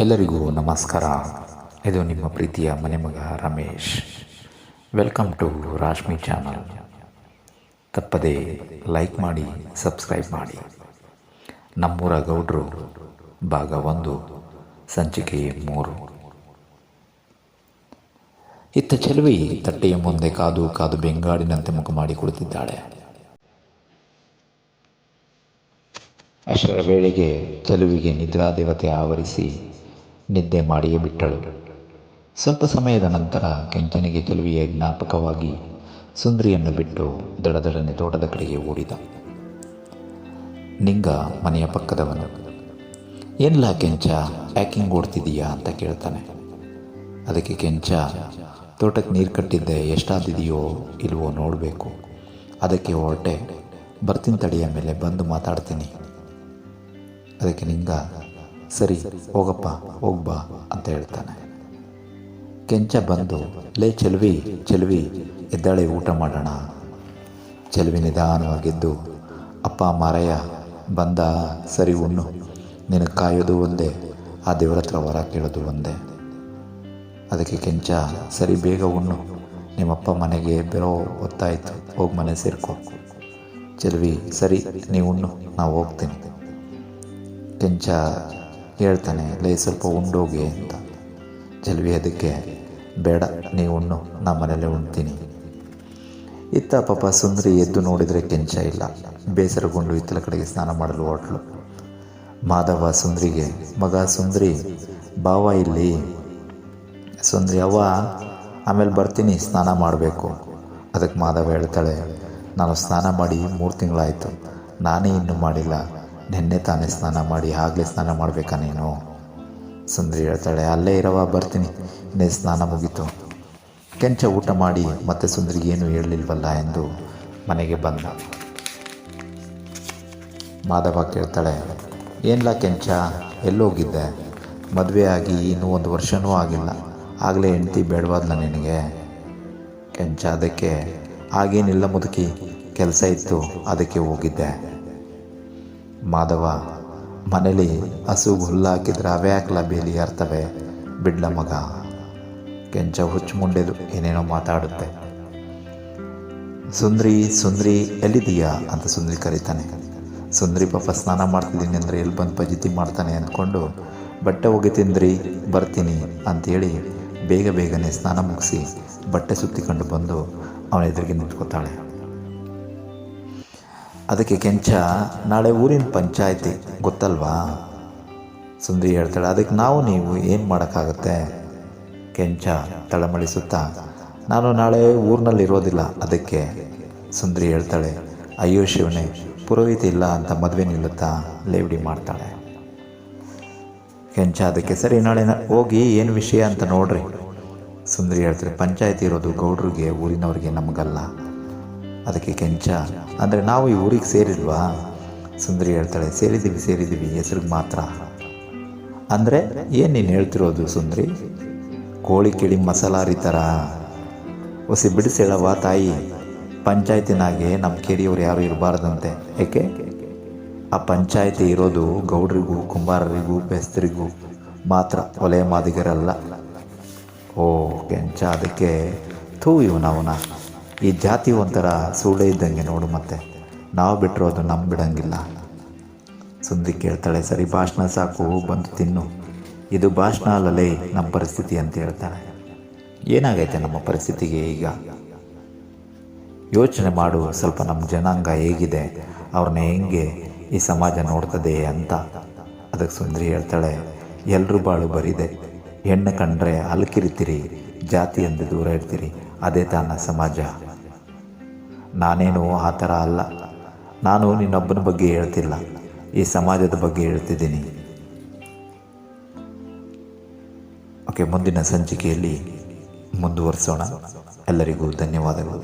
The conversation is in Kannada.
ಎಲ್ಲರಿಗೂ ನಮಸ್ಕಾರ. ಇದು ನಿಮ್ಮ ಪ್ರೀತಿಯ ಮನೆಮಗ Ramesh. Welcome to Rashmi channel. ತಪ್ಪದೇ ಲೈಕ್ ಮಾಡಿ, ಸಬ್ಸ್ಕ್ರೈಬ್ ಮಾಡಿ. ನಮ್ಮೂರ ಗೌಡ್ರು ಭಾಗ 1 ಸಂಚಿಕೆ 3. ಇತ್ತ ಚೆಲುವಿ ತಟ್ಟೆಯ ಮುಂದೆ ಕಾದು ಕಾದು ಬೆಂಗಾಡಿನಂತೆ ಮುಖ ಮಾಡಿ ಕುಳಿತಿದ್ದಾಳೆ. ಅಷ್ಟರ ವೇಳೆಗೆ ಚೆಲುವಿಗೆ ನಿದ್ರಾದೇವತೆ ಆವರಿಸಿ ನಿದ್ದೆ ಮಾಡಿಯೇ ಬಿಟ್ಟಳು. ಸ್ವಲ್ಪ ಸಮಯದ ನಂತರ ಕೆಂಚನಿಗೆ ಚೆಲುವಿಯ ಜ್ಞಾಪಕವಾಗಿ ಸುಂದ್ರಿಯನ್ನು ಬಿಟ್ಟು ದಡದಡನೆ ತೋಟದ ಕಡೆಗೆ ಓಡಿದ. ನಿಂಗ ಮನೆಯ ಪಕ್ಕದವನು, ಏನಿಲ್ಲ ಕೆಂಚ, ಯಾಕಿಂಗ್ ಓಡ್ತಿದೀಯಾ ಅಂತ ಕೇಳ್ತಾನೆ. ಅದಕ್ಕೆ ಕೆಂಚ, ತೋಟಕ್ಕೆ ನೀರು ಕಟ್ಟಿದ್ದೆ, ಎಷ್ಟಾದಿದೆಯೋ ಇಲ್ವೋ ನೋಡಬೇಕು, ಅದಕ್ಕೆ ಹೊರಟೆ, ಬರ್ತೀನಿ ತಡಿಯ ಮೇಲೆ ಬಂದು ಮಾತಾಡ್ತೀನಿ. ಅದಕ್ಕೆ ನಿಂಗ, ಸರಿ ಹೋಗಪ್ಪ, ಹೋಗ್ಬಾ ಅಂತ ಹೇಳ್ತಾನೆ. ಕೆಂಚ ಬಂದು, ಲೇ ಚೆಲುವಿ ಎದ್ದಾಳೆ, ಊಟ ಮಾಡೋಣ. ಚೆಲುವಿ ನಿಧಾನವಾಗಿದ್ದು, ಅಪ್ಪ ಮಾರಯ್ಯ ಬಂದ, ಸರಿ ಉಣ್ಣು, ನಿನಗೆ ಕಾಯೋದು ಒಂದೇ, ಆ ದೇವರ ಹತ್ರ ವರ ಕೇಳೋದು ಒಂದೇ. ಅದಕ್ಕೆ ಕೆಂಚ, ಸರಿ ಬೇಗ ಉಣ್ಣು, ನಿಮ್ಮಪ್ಪ ಮನೆಗೆ ಬರೋ ಹೊತ್ತಾಯಿತು, ಹೋಗಿ ಮನೆ ಸೇರ್ಕೊ. ಚೆಲುವಿ, ಸರಿ ನೀವು ಉಣ್ಣು, ನಾವು ಹೋಗ್ತೀನಿ. ಕೆಂಚ ಹೇಳ್ತಾನೆ, ಲೇ ಸ್ವಲ್ಪ ಉಂಡೋಗಿ ಅಂತ. ಚೆಲುವಿ ಅದಕ್ಕೆ, ಬೇಡ ನೀವು ಉಣ್ಣು, ನಾ ಮನೇಲೆ ಉಣ್ತೀನಿ. ಇತ್ತ ಪಾಪ ಸುಂದ್ರಿ ಎದ್ದು ನೋಡಿದರೆ ಕೆಂಚ ಇಲ್ಲ. ಬೇಸರಗೊಂಡು ಇತ್ತಲ ಕಡೆಗೆ ಸ್ನಾನ ಮಾಡಲು ಹೊರಟಳು. ಮಾಧವ ಸುಂದ್ರಿಗೆ, ಮಗ ಸುಂದ್ರಿ ಬಾವ ಇಲ್ಲಿ. ಸುಂದ್ರಿ, ಅವ್ವ ಆಮೇಲೆ ಬರ್ತೀನಿ, ಸ್ನಾನ ಮಾಡಬೇಕು. ಅದಕ್ಕೆ ಮಾಧವ ಹೇಳ್ತಾಳೆ, ನಾನು ಸ್ನಾನ ಮಾಡಿ 3 ತಿಂಗಳಾಯಿತು, ನಾನೇ ಇನ್ನೂ ಮಾಡಿಲ್ಲ, ನೆನ್ನೆ ತಾನೇ ಸ್ನಾನ ಮಾಡಿ, ಆಗಲೇ ಸ್ನಾನ ಮಾಡಬೇಕಾ ನೀನು? ಸುಂದರಿ ಹೇಳ್ತಾಳೆ, ಅಲ್ಲೇ ಇರವ, ಬರ್ತೀನಿ, ಇನ್ನೇ ಸ್ನಾನ ಮುಗೀತು. ಕೆಂಚ ಊಟ ಮಾಡಿ ಮತ್ತೆ ಸುಂದರಿಗೆ ಏನು ಹೇಳಲಿಲ್ವಲ್ಲ ಎಂದು ಮನೆಗೆ ಬಂದ. ಮಾಧವ ಕೇಳ್ತಾಳೆ, ಏನಿಲ್ಲ ಕೆಂಚ, ಎಲ್ಲೋಗಿದ್ದೆ? ಮದುವೆ ಆಗಿ ಇನ್ನೂ 1 ವರ್ಷವೂ ಆಗಿಲ್ಲ, ಆಗಲೇ ಹೆಂಡ್ತಿ ಬೇಡವಾದ್ಲ ನಿನಗೆ? ಕೆಂಚ ಅದಕ್ಕೆ, ಹಾಗೇನಿಲ್ಲ ಮುದುಕಿ, ಕೆಲಸ ಇತ್ತು ಅದಕ್ಕೆ ಹೋಗಿದ್ದೆ. ಮಾಧವ, ಮನೇಲಿ ಹಸುಗೆ ಹುಲ್ಲು ಹಾಕಿದ್ರೆ ಅವೇ ಹಾಕ್ಲ ಬೇಲಿ ಅರ್ತವೆ, ಬಿಡ್ಲ ಮಗ. ಕೆಂಚ ಹುಚ್ಚು ಮುಂಡೆದು ಏನೇನೋ ಮಾತಾಡುತ್ತೆ. ಸುಂದ್ರಿ ಎಲ್ಲಿದ್ದೀಯಾ ಅಂತ ಸುಂದ್ರಿ ಕರೀತಾನೆ. ಸುಂದ್ರಿ ಪಾಪ ಸ್ನಾನ ಮಾಡ್ತಿದ್ದೀನಿ ಅಂದರೆ ಎಲ್ಲಿ ಬಂದು ಪಜಿತಿ ಮಾಡ್ತಾನೆ ಅಂದ್ಕೊಂಡು, ಬಟ್ಟೆ ಒಗಿತೀನ್ರಿ, ಬರ್ತೀನಿ ಅಂಥೇಳಿ ಬೇಗನೆ ಸ್ನಾನ ಮುಗಿಸಿ ಬಟ್ಟೆ ಸುತ್ತಿಕೊಂಡು ಬಂದು ಅವನ ಎದುರಿಗೆ ನಿಂತ್ಕೋತಾಳೆ. ಅದಕ್ಕೆ ಕೆಂಚ, ನಾಳೆ ಊರಿನ ಪಂಚಾಯಿತಿ ಗೊತ್ತಲ್ವಾ? ಸುಂದರಿ ಹೇಳ್ತಾಳೆ, ಅದಕ್ಕೆ ನೀವು ಏನು ಮಾಡೋಕ್ಕಾಗತ್ತೆ? ಕೆಂಚ ತಳಮಳಿಸುತ್ತಾ, ನಾನು ನಾಳೆ ಊರಿನಲ್ಲಿರೋದಿಲ್ಲ ಅದಕ್ಕೆ. ಸುಂದರಿ ಹೇಳ್ತಾಳೆ, ಅಯ್ಯೋ ಶಿವನೇ, ಪುರೋಹಿತ ಇಲ್ಲ ಅಂತ ಮದುವೆ ನಿಲ್ಲುತ್ತಾ? ಲೇವಡಿ ಮಾಡ್ತಾಳೆ. ಕೆಂಚ ಅದಕ್ಕೆ, ಸರಿ ನಾಳೆ ಹೋಗಿ ಏನು ವಿಷಯ ಅಂತ ನೋಡ್ರಿ. ಸುಂದರಿ ಹೇಳ್ತಾಳೆ, ಪಂಚಾಯಿತಿ ಇರೋದು ಗೌಡ್ರಿಗೆ, ಊರಿನವ್ರಿಗೆ, ನಮಗಲ್ಲ. ಅದಕ್ಕೆ ಕೆಂಚ, ಅಂದರೆ ನಾವು ಈ ಊರಿಗೆ ಸೇರಿಲ್ವಾ? ಸುಂದರಿ ಹೇಳ್ತಾಳೆ, ಸೇರಿದ್ದೀವಿ, ಹೆಸ್ರಿಗೆ ಮಾತ್ರ. ಅಂದರೆ ಏನು ನೀನು ಹೇಳ್ತಿರೋದು ಸುಂದರಿ? ಕೋಳಿ ಕಿಡಿ ಮಸಾಲಾರಿ ಥರ ಹೊಸಿ ಬಿಡಿಸೇಳವ ತಾಯಿ. ಪಂಚಾಯತಿನಾಗೆ ನಮ್ಮ ಕೇರಿಯವ್ರು ಯಾರು ಇರಬಾರ್ದಂತೆ. ಏಕೆ? ಆ ಪಂಚಾಯತಿ ಇರೋದು ಗೌಡ್ರಿಗೂ, ಕುಂಬಾರರಿಗೂ, ಬೆಸ್ತರಿಗೂ ಮಾತ್ರ, ಒಲೆ ಮಾದಿಗರಲ್ಲ. ಓ ಕೆಂಚ ಅದಕ್ಕೆ, ಇವನವನ ಈ ಜಾತಿ ಒಂಥರ ಸೂಳೆ ಇದ್ದಂಗೆ ನೋಡು, ಮತ್ತೆ ನಾವು ಬಿಟ್ಟರು ಅದು ನಮ್ಮ ಬಿಡಂಗಿಲ್ಲ. ಸುಂದರಿ ಕೇಳ್ತಾಳೆ, ಸರಿ ಭಾಷಣ ಸಾಕು, ಬಂದು ತಿನ್ನು. ಇದು ಭಾಷಣ ಅಲ್ಲಲೇ ನಮ್ಮ ಪರಿಸ್ಥಿತಿ ಅಂತ ಹೇಳ್ತಾಳೆ. ಏನಾಗೈತೆ ನಮ್ಮ ಪರಿಸ್ಥಿತಿಗೆ ಈಗ? ಯೋಚನೆ ಮಾಡು ಸ್ವಲ್ಪ, ನಮ್ಮ ಜನಾಂಗ ಹೇಗಿದೆ, ಅವ್ರನ್ನ ಹೆಂಗೆ ಈ ಸಮಾಜ ನೋಡ್ತದೆ ಅಂತ. ಅದಕ್ಕೆ ಸುಂದರಿ ಹೇಳ್ತಾಳೆ, ಎಲ್ಲರೂ ಬಾಳು ಬರಿದೆ, ಹೆಣ್ಣು ಕಂಡ್ರೆ ಅಲ್ಕಿರಿತೀರಿ, ಜಾತಿ ಎಂದು ದೂರ ಇರ್ತೀರಿ, ಅದೇ ತಾನ ಸಮಾಜ. ನಾನೇನು ಆ ಥರ ಅಲ್ಲ, ನಾನು ನಿನ್ನೊಬ್ಬನ ಬಗ್ಗೆ ಹೇಳ್ತಿಲ್ಲ, ಈ ಸಮಾಜದ ಬಗ್ಗೆ ಹೇಳ್ತಿದ್ದೀನಿ. ಓಕೆ, ಮುಂದಿನ ಸಂಚಿಕೆಯಲ್ಲಿ ಮುಂದುವರಿಸೋಣ. ಎಲ್ಲರಿಗೂ ಧನ್ಯವಾದಗಳು.